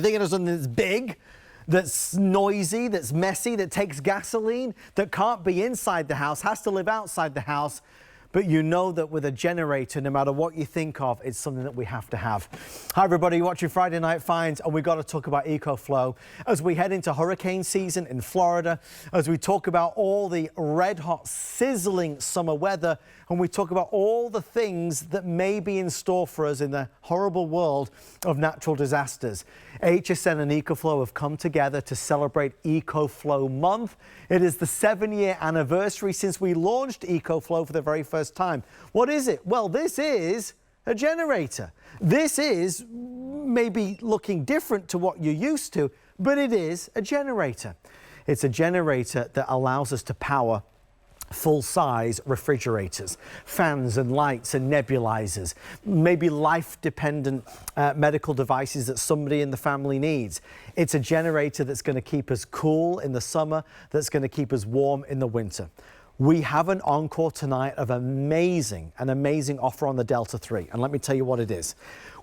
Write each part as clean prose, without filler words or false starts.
Thinking of something that's big, that's noisy, that's messy, that takes gasoline, that can't be inside the house, has to live outside the house. But you know that with a generator, no matter what you think of, it's something that we have to have. Hi everybody, you're watching Friday Night Finds, and we've got to talk about EcoFlow as we head into hurricane season in Florida, as we talk about all the red hot, sizzling summer weather, and we talk about all the things that may be in store for us in the horrible world of natural disasters. HSN and EcoFlow have come together to celebrate EcoFlow Month. It is the 7-year anniversary since we launched EcoFlow for the very first time. What is it? Well, this is a generator. This is maybe looking different to what you're used to, but it is a generator. It's a generator that allows us to power full-size refrigerators, fans and lights and nebulizers, maybe life-dependent medical devices that somebody in the family needs. It's a generator that's going to keep us cool in the summer, that's going to keep us warm in the winter. We have an encore tonight of an amazing offer on the Delta 3, and let me tell you what it is.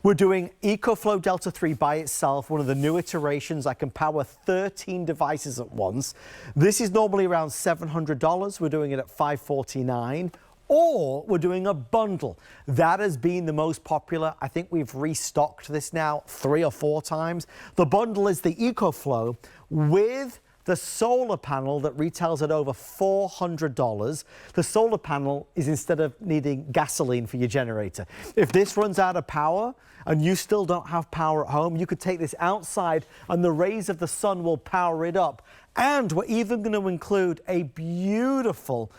We're doing EcoFlow Delta 3 by itself, one of the new iterations. I can power 13 devices at once. This is normally around $700. We're doing it at $549. Or we're doing a bundle. That has been the most popular. I think we've restocked this now 3 or 4 times. The bundle is the EcoFlow with the solar panel that retails at over $400. The solar panel is instead of needing gasoline for your generator. If this runs out of power and you still don't have power at home, you could take this outside and the rays of the sun will power it up. And we're even going to include a beautiful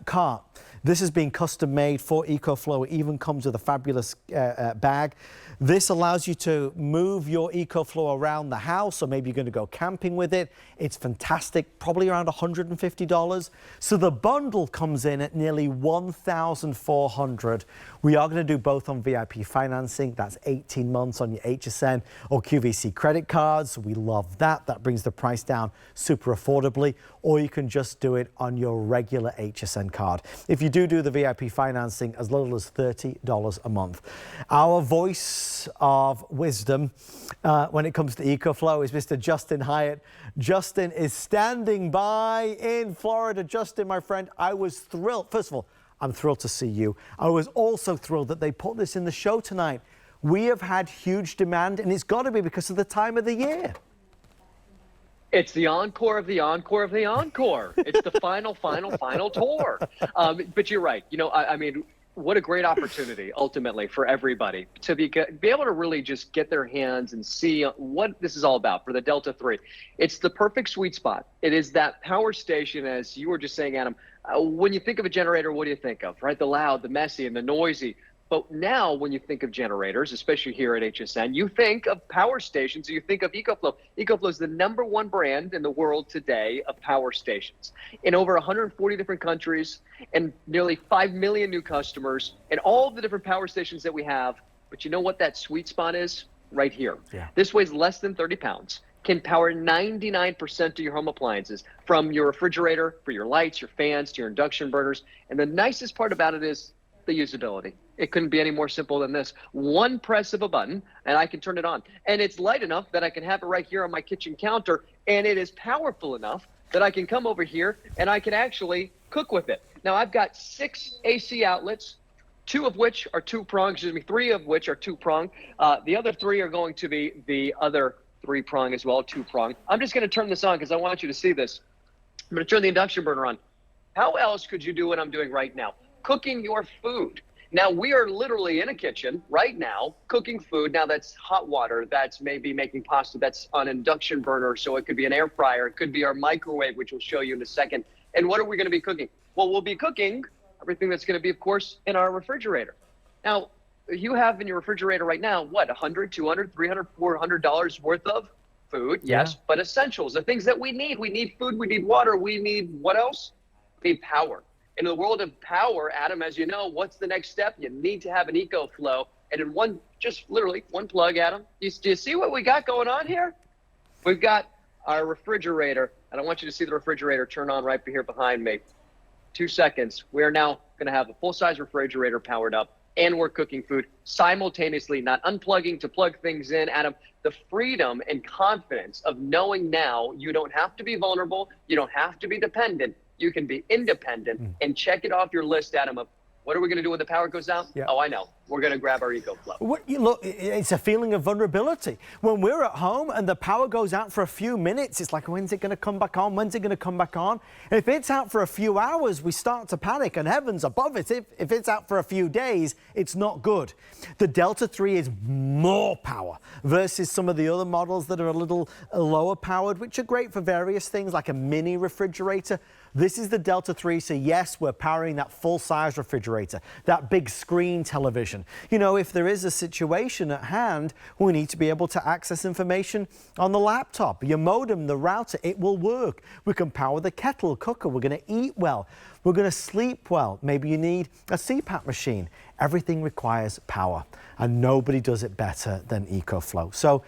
cart. This has been custom made for EcoFlow. It even comes with a fabulous bag. This allows you to move your EcoFlow around the house, or maybe you're going to go camping with it. It's fantastic, probably around $150. So the bundle comes in at nearly $1,400. We are going to do both on VIP financing. That's 18 months on your HSN or QVC credit cards. We love that. That brings the price down super affordably. Or you can just do it on your regular HSN card. If you do the VIP financing, as little as $30 a month. Our voice of wisdom when it comes to EcoFlow is Mr. Justin Hyatt. Justin is standing by in Florida. Justin, my friend, I was thrilled. First of all, I'm thrilled to see you. I was also thrilled that they put this in the show tonight. We have had huge demand, and it's got to be because of the time of the year. It's the encore of the encore of the encore. It's the final tour. But you're right. You know, I mean, what a great opportunity ultimately for everybody to be able to really just get their hands and see what this is all about for the Delta 3. It's the perfect sweet spot. It is that power station, as you were just saying, Adam. When you think of a generator, what do you think of, right? The loud, the messy, and the noisy. But now when you think of generators, especially here at HSN, you think of power stations, you think of EcoFlow. EcoFlow is the #1 brand in the world today of power stations. In over 140 different countries and nearly 5 million new customers and all the different power stations that we have. But you know what that sweet spot is? Right here. Yeah. This weighs less than 30 pounds. Can power 99% of your home appliances, from your refrigerator, for your lights, your fans, to your induction burners. And the nicest part about it is the usability. It couldn't be any more simple than this. One press of a button and I can turn it on. And it's light enough that I can have it right here on my kitchen counter. And it is powerful enough that I can come over here and I can actually cook with it. Now I've got 6 AC outlets, 2 of which are 2-prong, 3 of which are 2-prong. The other 3 are going to be the other 3-prong as well, 2-prong. I'm just going to turn this on because I want you to see this. I'm going to turn the induction burner on. How else could you do what I'm doing right now? Cooking your food. Now we are literally in a kitchen right now cooking food. Now that's hot water, that's maybe making pasta, that's on induction burner, so it could be an air fryer, it could be our microwave, which we'll show you in a second. And what are we going to be cooking? Well, we'll be cooking everything that's going to be, of course, in our refrigerator. Now you have in your refrigerator right now, what, $100, $200, $300, $400 worth of food? Yes, but essentials, the things that we need. We need food, we need water, we need what else? We need power. In the world of power, Adam, as you know, what's the next step? You need to have an EcoFlow. And in just literally one plug, Adam. Do you see what we got going on here? We've got our refrigerator. And I want you to see the refrigerator turn on right here behind me. 2 seconds. We are now going to have a full-size refrigerator powered up and we're cooking food simultaneously, not unplugging to plug things in. Adam, the freedom and confidence of knowing now you don't have to be vulnerable, you don't have to be dependent, you can be independent, and check it off your list, Adam, of what are we going to do when the power goes out? Yeah. Oh, I know. We're going to grab our EcoFlow. Look, it's a feeling of vulnerability. When we're at home and the power goes out for a few minutes, it's like, when's it going to come back on? When's it going to come back on? And if it's out for a few hours, we start to panic, and heavens above it, if it's out for a few days, it's not good. The Delta 3 is more power versus some of the other models that are a little lower powered, which are great for various things like a mini refrigerator. This is the Delta 3, so yes, we're powering that full-size refrigerator, that big screen television. You know, if there is a situation at hand, we need to be able to access information on the laptop, your modem, the router, it will work. We can power the kettle, cooker, we're going to eat well, we're going to sleep well. Maybe you need a CPAP machine. Everything requires power, and nobody does it better than EcoFlow. So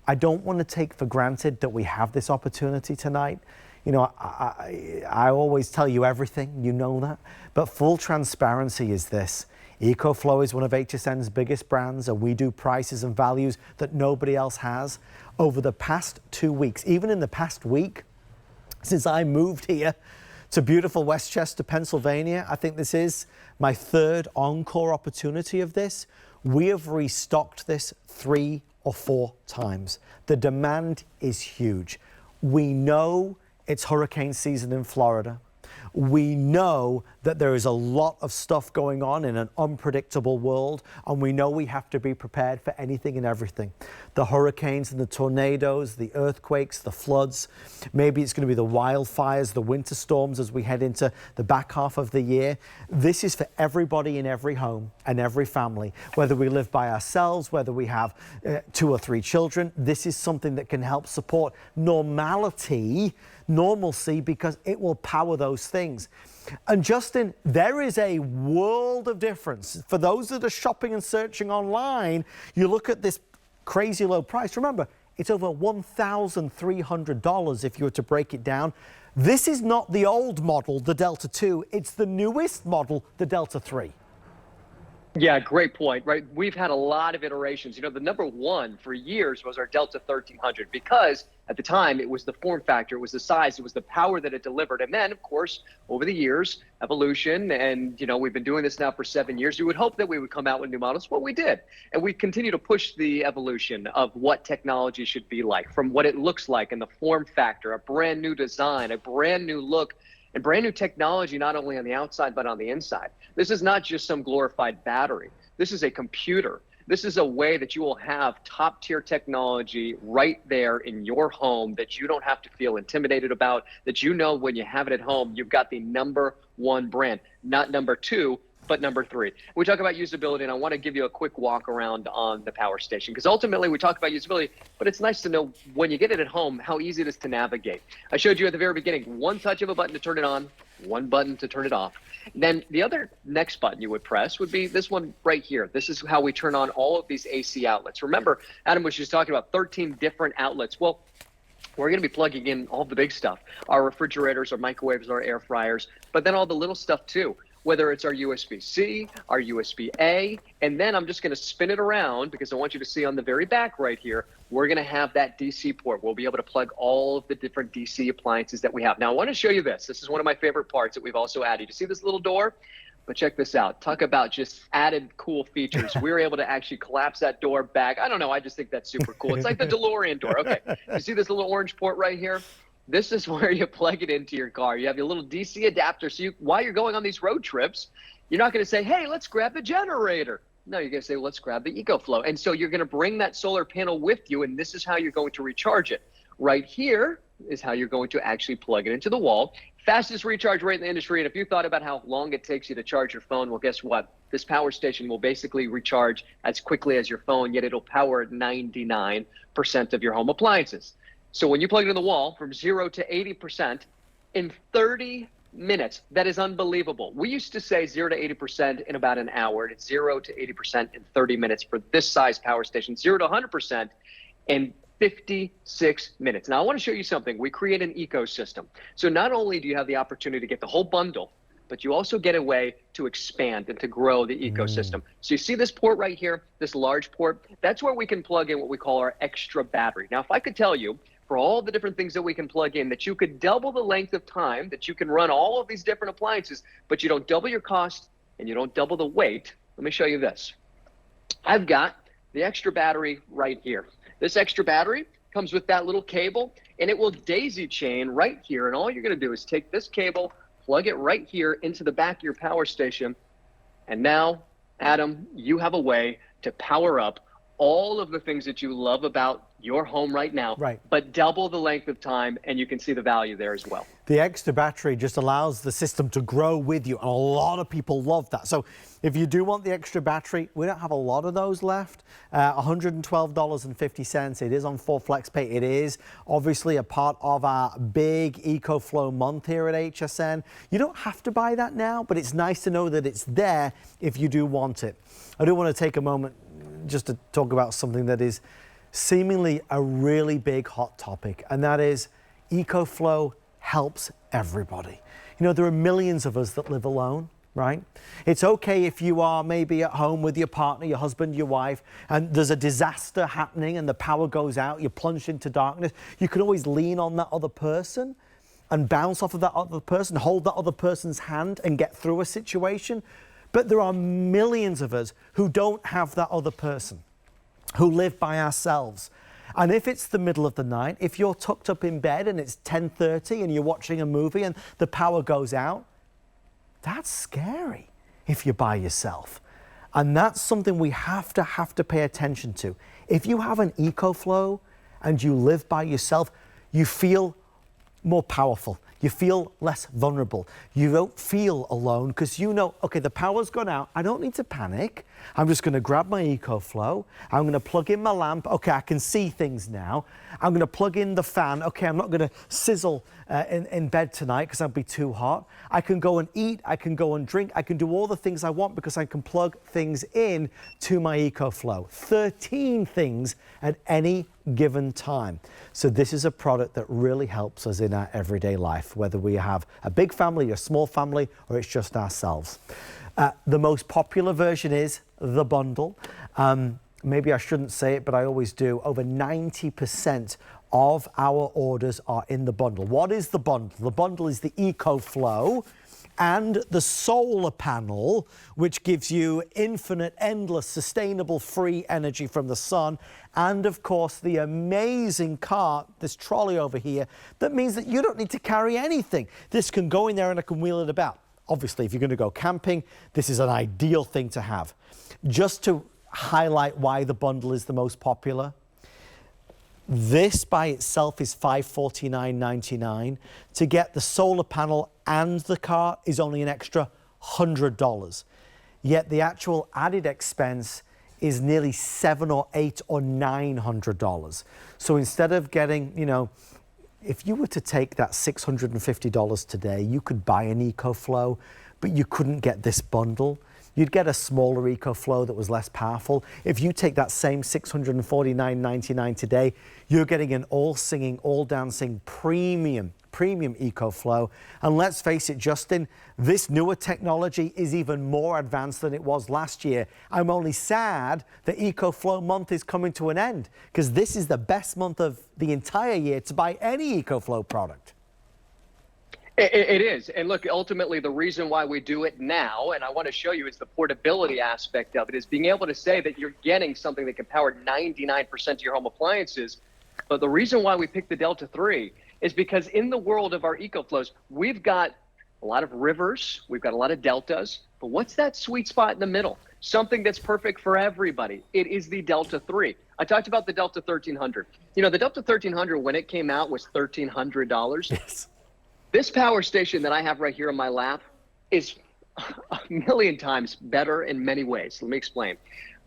I don't want to take for granted that we have this opportunity tonight. You know, I always tell you everything, you know that, but full transparency is this. EcoFlow is one of HSN's biggest brands, and we do prices and values that nobody else has. Over the past 2 weeks, even in the past week, since I moved here to beautiful Westchester, Pennsylvania, I think this is my third encore opportunity of this. We have restocked this 3 or 4 times. The demand is huge. We know it's hurricane season in Florida. We know that there is a lot of stuff going on in an unpredictable world, and we know we have to be prepared for anything and everything. The hurricanes and the tornadoes, the earthquakes, the floods, maybe it's going to be the wildfires, the winter storms as we head into the back half of the year. This is for everybody in every home and every family, whether we live by ourselves, whether we have 2 or 3 children. This is something that can help support normalcy, because it will power those things. And Justin, there is a world of difference. For those that are shopping and searching online, you look at this crazy low price. Remember, it's over $1,300 if you were to break it down. This is not the old model, the Delta 2. It's the newest model, the Delta 3. Yeah, great point, right? We've had a lot of iterations. You know, the number one for years was our Delta 1300 because at the time it was the form factor, it was the size, it was the power that it delivered. And then, of course, over the years, evolution, and, you know, we've been doing this now for 7 years. You would hope that we would come out with new models. Well, we did. And we continue to push the evolution of what technology should be like, from what it looks like in the form factor, a brand new design, a brand new look, and brand new technology, not only on the outside, but on the inside. This is not just some glorified battery. This is a computer. This is a way that you will have top tier technology right there in your home that you don't have to feel intimidated about, that you know when you have it at home, you've got the #1 brand, not number 2, but number 3. We talk about usability, and I want to give you a quick walk around on the power station, because ultimately we talk about usability, but it's nice to know when you get it at home, how easy it is to navigate. I showed you at the very beginning, 1 touch of a button to turn it on, 1 button to turn it off. Then the other next button you would press would be this one right here. This is how we turn on all of these AC outlets. Remember, Adam was just talking about 13 different outlets. Well, we're going to be plugging in all the big stuff, our refrigerators, our microwaves, our air fryers, but then all the little stuff too. Whether it's our USB-C, our USB-A, and then I'm just going to spin it around because I want you to see on the very back right here, we're going to have that DC port. We'll be able to plug all of the different DC appliances that we have. Now, I want to show you this. This is one of my favorite parts that we've also added. You see this little door? But check this out. Talk about just added cool features. We were able to actually collapse that door back. I don't know. I just think that's super cool. It's like the DeLorean door. Okay. You see this little orange port right here? This is where you plug it into your car. You have your little DC adapter. So while you're going on these road trips, you're not going to say, hey, let's grab the generator. No, you're going to say, well, let's grab the EcoFlow. And so you're going to bring that solar panel with you, and this is how you're going to recharge it. Right here is how you're going to actually plug it into the wall. Fastest recharge rate in the industry. And if you thought about how long it takes you to charge your phone, well, guess what? This power station will basically recharge as quickly as your phone, yet it'll power 99% of your home appliances. So when you plug it in the wall from 0 to 80% in 30 minutes, that is unbelievable. We used to say 0 to 80% in about an hour. It's 0 to 80% in 30 minutes for this size power station, 0 to 100% in 56 minutes. Now, I want to show you something. We create an ecosystem. So not only do you have the opportunity to get the whole bundle but you also get a way to expand and to grow the ecosystem. So you see this port right here, this large port, that's where we can plug in what we call our extra battery. Now, if I could tell you, for all the different things that we can plug in, that you could double the length of time that you can run all of these different appliances, but you don't double your cost and you don't double the weight, let me show you this. I've got the extra battery right here. This extra battery comes with that little cable, and it will daisy chain right here. And all you're going to do is take this cable, plug it right here into the back of your power station. And now, Adam, you have a way to power up all of the things that you love about your home right now, but double the length of time, and you can see the value there as well. The extra battery just allows the system to grow with you, and a lot of people love that. So if you do want the extra battery, we don't have a lot of those left. $112.50. It is on full FlexPay. It is obviously a part of our big EcoFlow month here at HSN. You don't have to buy that now, but it's nice to know that it's there if you do want it. I do want to take a moment just to talk about something that is seemingly a really big hot topic, and that is EcoFlow helps everybody. You know, there are millions of us that live alone, right? It's okay if you are maybe at home with your partner, your husband, your wife, and there's a disaster happening and the power goes out, you're plunged into darkness. You can always lean on that other person and bounce off of that other person, hold that other person's hand and get through a situation. But there are millions of us who don't have that other person, who live by ourselves. And if it's the middle of the night, if you're tucked up in bed and it's 10:30 and you're watching a movie and the power goes out, that's scary if you're by yourself. And that's something we have to pay attention to. If you have an EcoFlow and you live by yourself, you feel more powerful. You feel less vulnerable. You don't feel alone because you know, okay, the power's gone out. I don't need to panic. I'm just going to grab my EcoFlow. I'm going to plug in my lamp. Okay, I can see things now. I'm going to plug in the fan. Okay, I'm not going to sizzle in bed tonight because I'll be too hot. I can go and eat. I can go and drink. I can do all the things I want because I can plug things in to my EcoFlow. 13 things at any given time. So this is a product that really helps us in our everyday life, whether we have a big family, a small family, or it's just ourselves. The most popular version is the bundle. Maybe I shouldn't say it, but I always do. Over 90% of our orders are in the bundle. What is the bundle? The bundle is the EcoFlow and the solar panel, which gives you infinite, endless, sustainable, free energy from the sun. And of course, the amazing cart, this trolley over here, that means that you don't need to carry anything. This can go in there and I can wheel it about. Obviously, if you're going to go camping, this is an ideal thing to have. Just to highlight why the bundle is the most popular, this by itself is $549.99. To get the solar panel and the cart is only an extra $100. Yet the actual added expense is nearly $700 or $800 or $900. So instead of getting, you know, if you were to take that $650 today, you could buy an EcoFlow, but you couldn't get this bundle. You'd get a smaller EcoFlow that was less powerful. If you take that same $649.99 today, you're getting an all-singing, all-dancing premium EcoFlow. And let's face it, Justin, this newer technology is even more advanced than it was last year. I'm only sad that EcoFlow month is coming to an end because this is the best month of the entire year to buy any EcoFlow product. It is. And look, ultimately, the reason why we do it now, and I want to show you, is the portability aspect of it, is being able to say that you're getting something that can power 99% of your home appliances. But the reason why we picked the Delta 3 is because in the world of our EcoFlows, we've got a lot of rivers, we've got a lot of deltas, but what's that sweet spot in the middle? Something that's perfect for everybody. It is the Delta 3. I talked about the Delta 1300. You know, the Delta 1300, when it came out, was $1,300. Yes. This power station that I have right here in my lap is a million times better in many ways. Let me explain.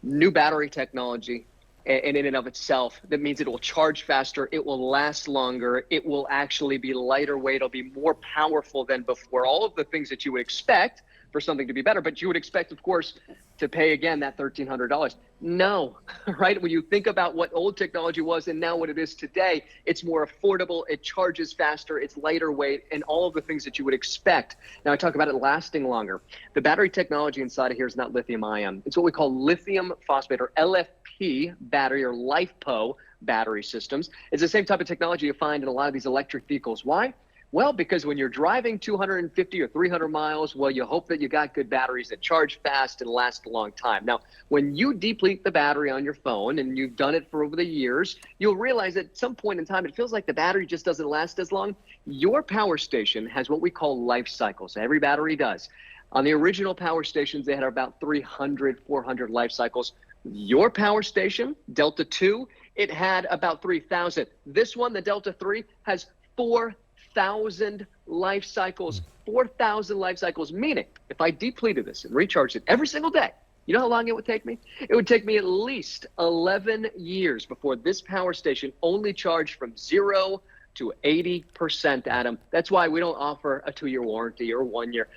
New battery technology, and in and of itself, that means it will charge faster, it will last longer, it will actually be lighter weight, it'll be more powerful than before. All of the things that you would expect for something to be better. But you would expect, of course, to pay again that $1,300. No, right? When you think about what old technology was and now what it is today, it's more affordable, it charges faster, it's lighter weight, and all of the things that you would expect. Now I talk about it lasting longer. The battery technology inside of here is not lithium ion. It's what we call lithium phosphate, or LFP battery, or LiFePO battery systems. It's the same type of technology you find in a lot of these electric vehicles. Why? Well, because when you're driving 250 or 300 miles, well, you hope that you got good batteries that charge fast and last a long time. Now, when you deplete the battery on your phone, and you've done it for over the years, you'll realize that at some point in time, it feels like the battery just doesn't last as long. Your power station has what we call life cycles. Every battery does. On the original power stations, they had about 300, 400 life cycles. Your power station, Delta 2, it had about 3,000. This one, the Delta 3, has 4,000 life cycles. 4,000 life cycles, meaning if I depleted this and recharged it every single day, you know how long it would take me? It would take me at least 11 years before this power station only charged from 0 to 80%, Adam. That's why we don't offer a 2-year warranty or 1 year.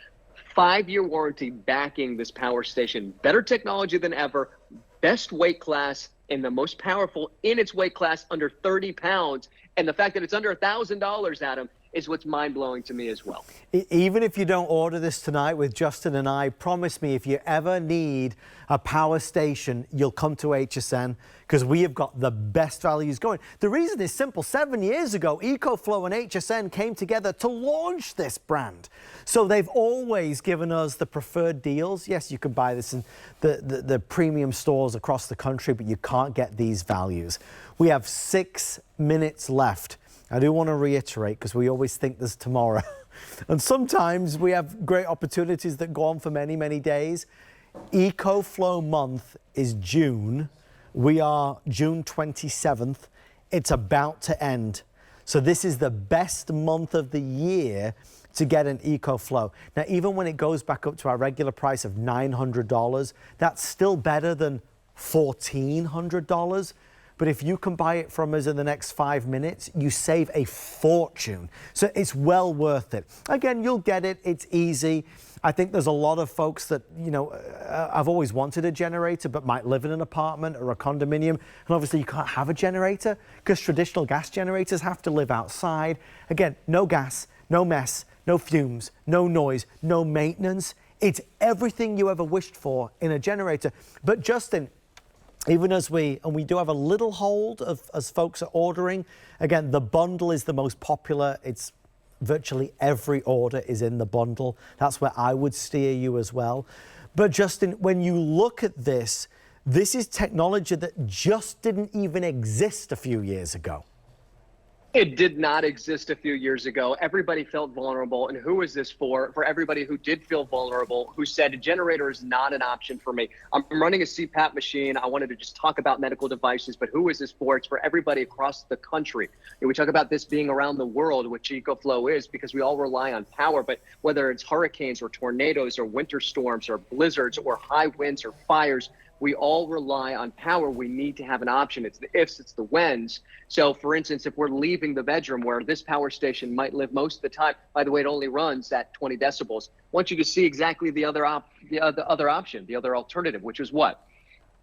5-year warranty backing this power station. Better technology than ever, best weight class, and the most powerful in its weight class, under 30 pounds. And the fact that it's under $1,000, Adam, is what's mind-blowing to me as well. Even if you don't order this tonight with Justin and I, promise me, if you ever need a power station, you'll come to HSN, because we have got the best values going. The reason is simple. 7 years ago, EcoFlow and HSN came together to launch this brand. So they've always given us the preferred deals. Yes, you can buy this in the premium stores across the country, but you can't get these values. We have 6 minutes left. I do want to reiterate, because we always think there's tomorrow. And sometimes we have great opportunities that go on for many, many days. EcoFlow month is June. We are June 27th. It's about to end. So this is the best month of the year to get an EcoFlow. Now, even when it goes back up to our regular price of $900, that's still better than $1,400. But if you can buy it from us in the next 5 minutes, you save a fortune. So it's well worth it. Again, you'll get it. It's easy. I think there's a lot of folks that, you know, I've always wanted a generator, but might live in an apartment or a condominium. And obviously you can't have a generator because traditional gas generators have to live outside. Again, no gas, no mess, no fumes, no noise, no maintenance. It's everything you ever wished for in a generator. But Justin, even as we do have a little hold of as folks are ordering, again, the bundle is the most popular. It's virtually every order is in the bundle. That's where I would steer you as well. But Justin, when you look at this, this is technology that just didn't even exist a few years ago. It did not exist a few years ago. Everybody felt vulnerable. And who is this for? For everybody who did feel vulnerable, who said a generator is not an option for me. I'm running a CPAP machine. I wanted to just talk about medical devices, but who is this for? It's for everybody across the country. And we talk about this being around the world, which EcoFlow is, because we all rely on power. But whether it's hurricanes or tornadoes or winter storms or blizzards or high winds or fires, we all rely on power. We need to have an option. It's the ifs, it's the whens. So for instance, if we're leaving the bedroom where this power station might live most of the time, by the way, it only runs at 20 decibels. I want you to see exactly the other option, the other alternative, which is what?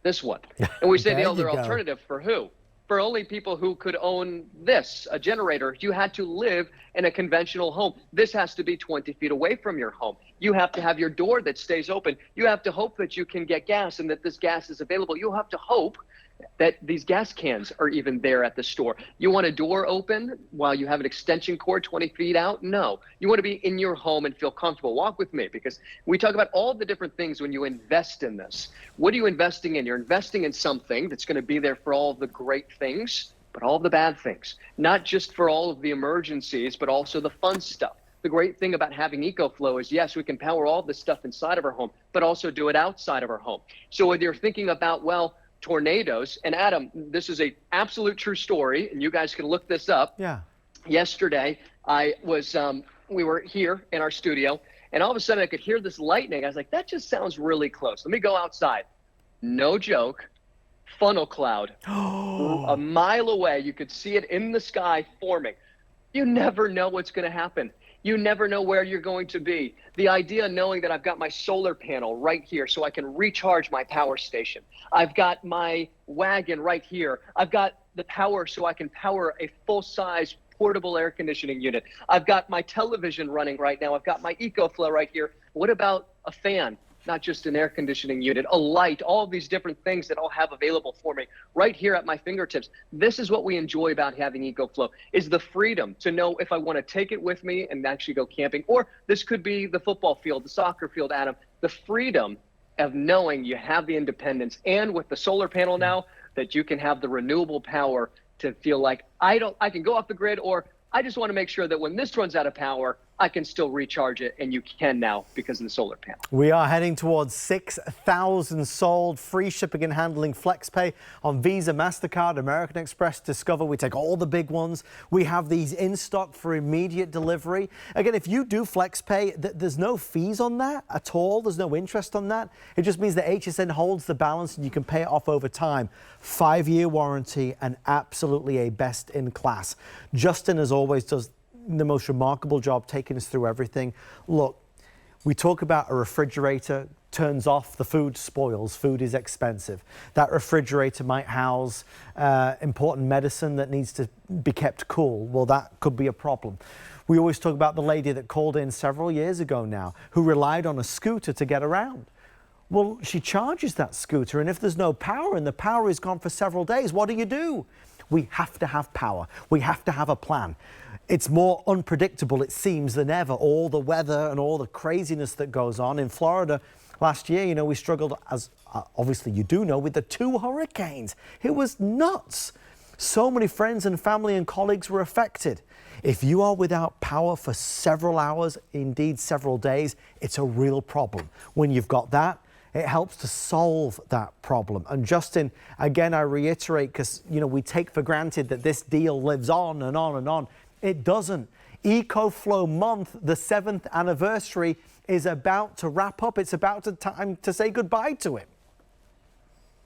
This one. And we say the other alternative for who? For only people who could own this, a generator. You had to live in a conventional home. This has to be 20 feet away from your home. You have to have your door that stays open. You have to hope that you can get gas and that this gas is available. You have to hope that these gas cans are even there at the store. You want a door open while you have an extension cord 20 feet out? No. You want to be in your home and feel comfortable. Walk with me, because we talk about all the different things when you invest in this. What are you investing in? You're investing in something that's going to be there for all of the great things, but all of the bad things. Not just for all of the emergencies, but also the fun stuff. The great thing about having EcoFlow is, yes, we can power all this stuff inside of our home, but also do it outside of our home. So whether you're thinking about, well, tornadoes, and Adam, this is a absolute true story, and you guys can look this up. Yeah. Yesterday, I was, we were here in our studio, and all of a sudden I could hear this lightning. I was like, that just sounds really close. Let me go outside. No joke. Funnel cloud. A mile away, you could see it in the sky forming. You never know what's going to happen. You never know where you're going to be. The idea knowing that I've got my solar panel right here so I can recharge my power station. I've got my Wagon right here. I've got the power so I can power a full-size portable air conditioning unit. I've got my television running right now. I've got my EcoFlow right here. What about a fan? Not just an air conditioning unit, a light, all of these different things that I'll have available for me right here at my fingertips. This is what we enjoy about having EcoFlow, is the freedom to know if I want to take it with me and actually go camping, or this could be the football field, the soccer field, Adam. The freedom of knowing you have the independence, and with the solar panel now, that you can have the renewable power to feel like I can go off the grid, or I just want to make sure that when this runs out of power, I can still recharge it, and you can now because of the solar panel. We are heading towards 6,000 sold, free shipping and handling, FlexPay on Visa, MasterCard, American Express, Discover. We take all the big ones. We have these in stock for immediate delivery. Again, if you do FlexPay, there's no fees on that at all. There's no interest on that. It just means that HSN holds the balance and you can pay it off over time. 5-year warranty and absolutely a best in class. Justin, as always, does the most remarkable job taking us through everything. Look, we talk about a refrigerator turns off, the food spoils, food is expensive. That refrigerator might house important medicine that needs to be kept cool. Well, that could be a problem. We always talk about the lady that called in several years ago now who relied on a scooter to get around. Well, she charges that scooter, and if there's no power and the power is gone for several days, what do? We have to have power. We have to have a plan. It's more unpredictable, it seems, than ever. All the weather and all the craziness that goes on. In Florida last year, you know, we struggled, as obviously you do know, with the 2 hurricanes. It was nuts. So many friends and family and colleagues were affected. If you are without power for several hours, indeed several days, it's a real problem. When you've got that, it helps to solve that problem. And Justin, again, I reiterate, because, you know, we take for granted that this deal lives on and on and on. It doesn't. EcoFlow month, the 7th anniversary, is about to wrap up. It's about time to say goodbye to it.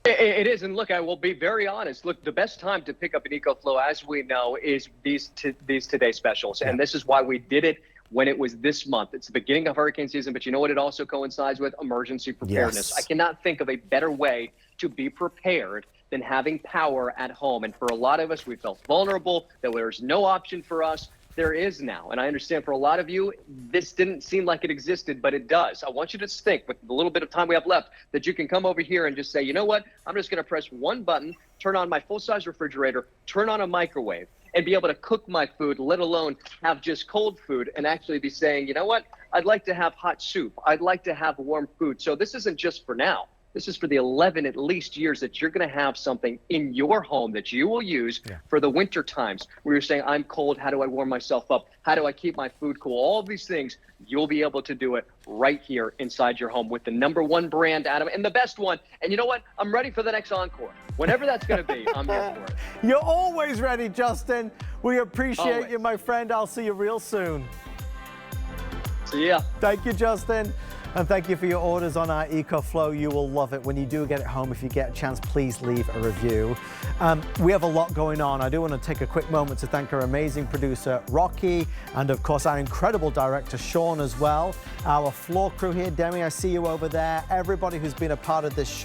It is, and look, I will be very honest. Look, the best time to pick up an EcoFlow, as we know, is these today specials, and this is why we did it when it was this month. It's the beginning of hurricane season, but you know what it also coincides with? Emergency preparedness. Yes. I cannot think of a better way to be prepared than having power at home. And for a lot of us, we felt vulnerable, that there's no option for us. There is now. And I understand for a lot of you, this didn't seem like it existed, but it does. I want you to think, with the little bit of time we have left, that you can come over here and just say, you know what? I'm just going to press one button, turn on my full-size refrigerator, turn on a microwave, and be able to cook my food, let alone have just cold food, and actually be saying, you know what? I'd like to have hot soup. I'd like to have warm food. So this isn't just for now. This is for the 11 at least years that you're going to have something in your home that you will use for the winter times where you're saying, I'm cold. How do I warm myself up? How do I keep my food cool? All of these things, you'll be able to do it right here inside your home with the #1 brand, Adam, and the best one. And you know what? I'm ready for the next encore. Whenever that's going to be, I'm here for it. You're always ready, Justin. We appreciate Always. you, my friend. I'll see you real soon. See ya. Thank you, Justin. And thank you for your orders on our EcoFlow. You will love it. When you do get it home, if you get a chance, please leave a review. We have a lot going on. I do want to take a quick moment to thank our amazing producer, Rocky, and of course, our incredible director, Sean, as well. Our floor crew here, Demi, I see you over there. Everybody who's been a part of this show.